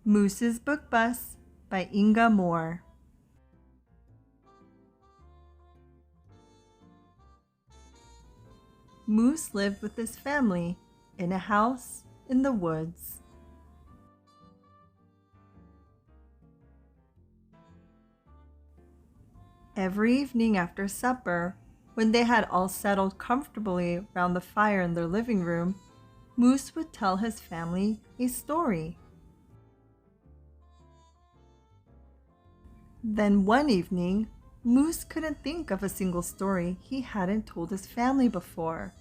Moose's Book Bus by Inga Moore. Moose lived with his family in a house in the woods. Every evening after supper, when they had all settled comfortably round the fire in their living room, Moose would tell his family a story. Then one evening, Moose couldn't think of a single story he hadn't told his family before.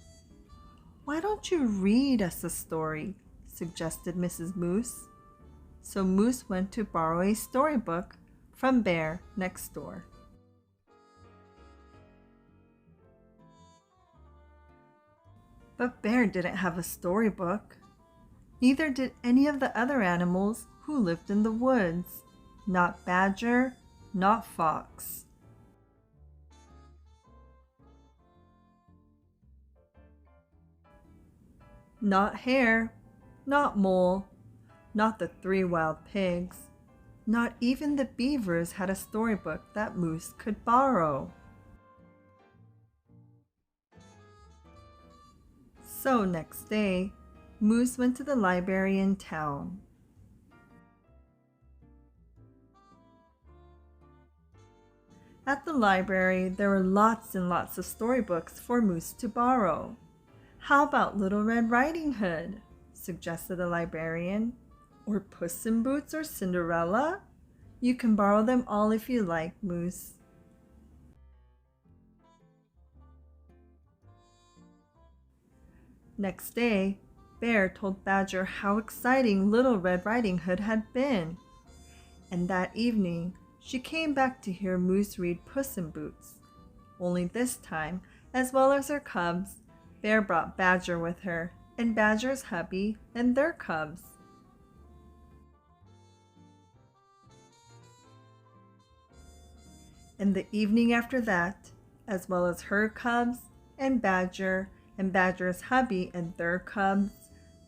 "Why don't you read us a story?" suggested Mrs. Moose. So Moose went to borrow a storybook from Bear next door. But Bear didn't have a storybook. Neither did any of the other animals who lived in the woods. Not Badger, not Fox. Not Hare, not Mole, not the 3 wild pigs. Not even the beavers had a storybook that Moose could borrow. So next day, Moose went to the library in town. At the library, there were lots and lots of storybooks for Moose to borrow. "How about Little Red Riding Hood?" suggested the librarian. "Or Puss in Boots or Cinderella? You can borrow them all if you like, Moose." Next day, Bear told Badger how exciting Little Red Riding Hood had been. And that evening, she came back to hear Moose read Puss in Boots. Only this time, as well as her cubs, Bear brought Badger with her, and Badger's hubby and their cubs. And the evening after that, as well as her cubs and Badger's hubby and their cubs,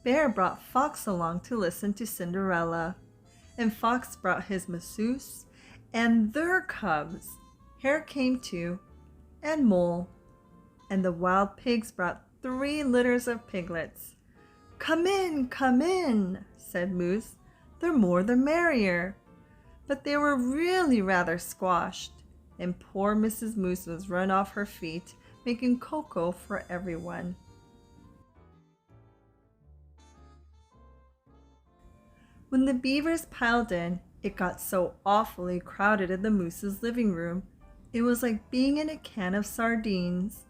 Bear brought Fox along to listen to Cinderella. And Fox brought his masseuse and their cubs. Hare came too, and Mole. And the wild pigs brought 3 litters of piglets. Come in," said Moose. "The more the merrier." But they were really rather squashed, and poor Mrs. Moose was run off her feet, making cocoa for everyone. When the beavers piled in, it got so awfully crowded in the Moose's living room. It was like being in a can of sardines.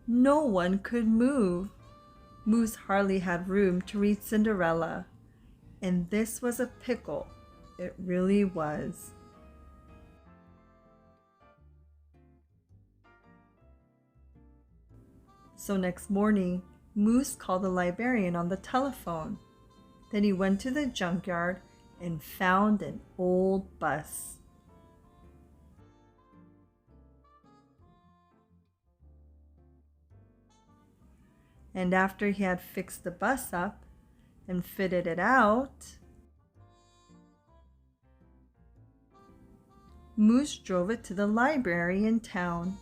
No one could move. Moose hardly had room to read Cinderella. And this was a pickle. It really was. So next morning, Moose called the librarian on the telephone. Then he went to the junkyard and found an old bus. And after he had fixed the bus up and fitted it out, Moose drove it to the library in town.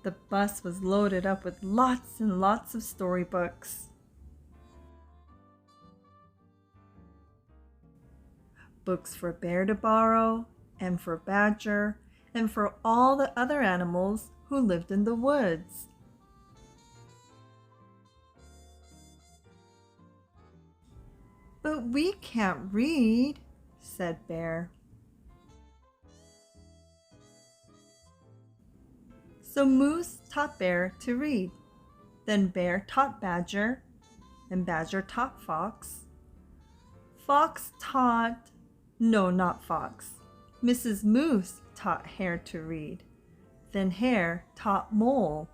The bus was loaded up with lots and lots of storybooks. Books for Bear to borrow, and for Badger, and for all the other animals who lived in the woods. "But we can't read," said Bear. So Moose taught Bear to read. Then Bear taught Badger, and Badger taught Fox. Not Fox. Mrs. Moose taught Hare to read. Then Hare taught Mole.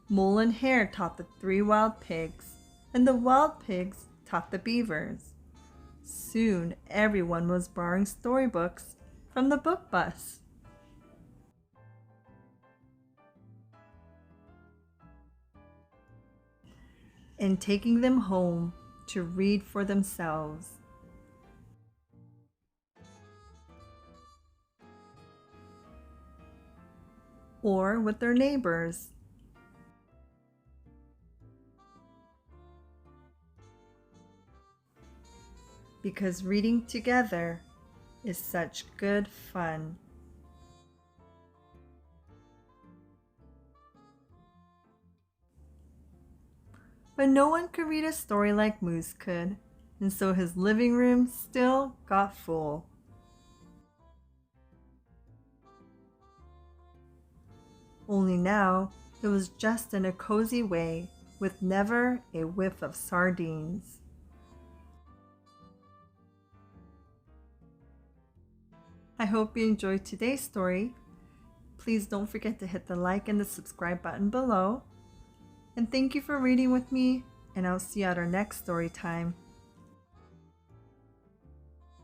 Mole and Hare taught the 3 wild pigs, and the wild pigs taught the beavers. Soon everyone was borrowing storybooks from the book bus. and taking them home to read for themselves. Or with their neighbors. Because reading together is such good fun. But no one could read a story like Moose could, and so his living room still got full. Only now it was just in a cozy way, with never a whiff of sardines. I hope you enjoyed today's story. Please don't forget to hit the like and the subscribe button below. And thank you for reading with me, and I'll see you at our next story time.